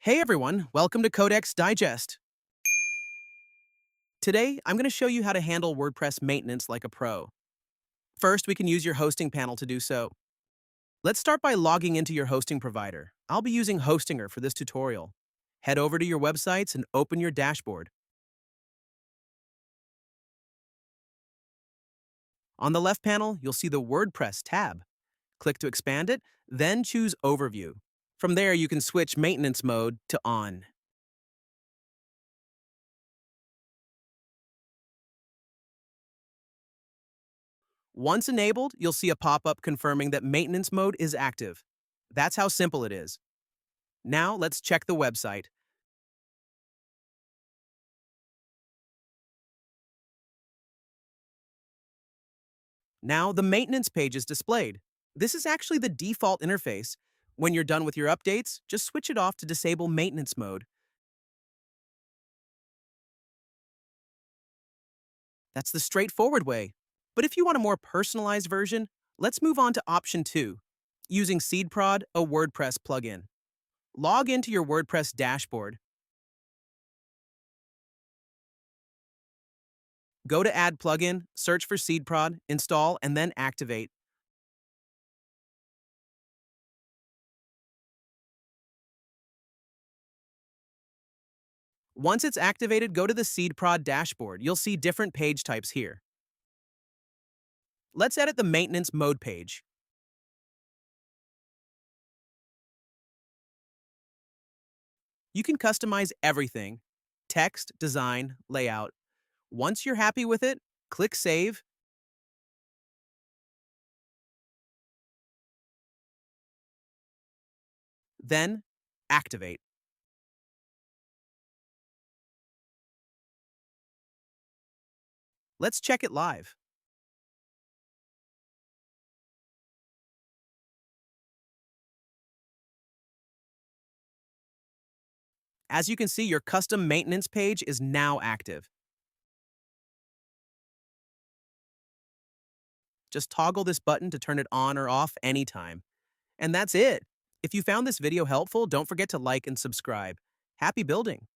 Hey everyone, welcome to Codex Digest. Today, I'm going to show you how to handle WordPress maintenance like a pro. First, we can use your hosting panel to do so. Let's start by logging into your hosting provider. I'll be using Hostinger for this tutorial. Head over to your websites and open your dashboard. On the left panel, you'll see the WordPress tab. Click to expand it, then choose Overview. From there, you can switch maintenance mode to On. Once enabled, you'll see a pop-up confirming that maintenance mode is active. That's how simple it is. Now let's check the website. Now the maintenance page is displayed. This is actually the default interface. When you're done with your updates, just switch it off to disable maintenance mode. That's the straightforward way. But if you want a more personalized version, let's move on to option 2, using SeedProd, a WordPress plugin. Log into your WordPress dashboard. Go to Add Plugin, search for SeedProd, install, and then activate. Once it's activated, go to the SeedProd dashboard. You'll see different page types here. Let's edit the maintenance mode page. You can customize everything: text, design, layout. Once you're happy with it, click Save. Then activate. Let's check it live. As you can see, your custom maintenance page is now active. Just toggle this button to turn it on or off anytime. And that's it. If you found this video helpful, don't forget to like and subscribe. Happy building!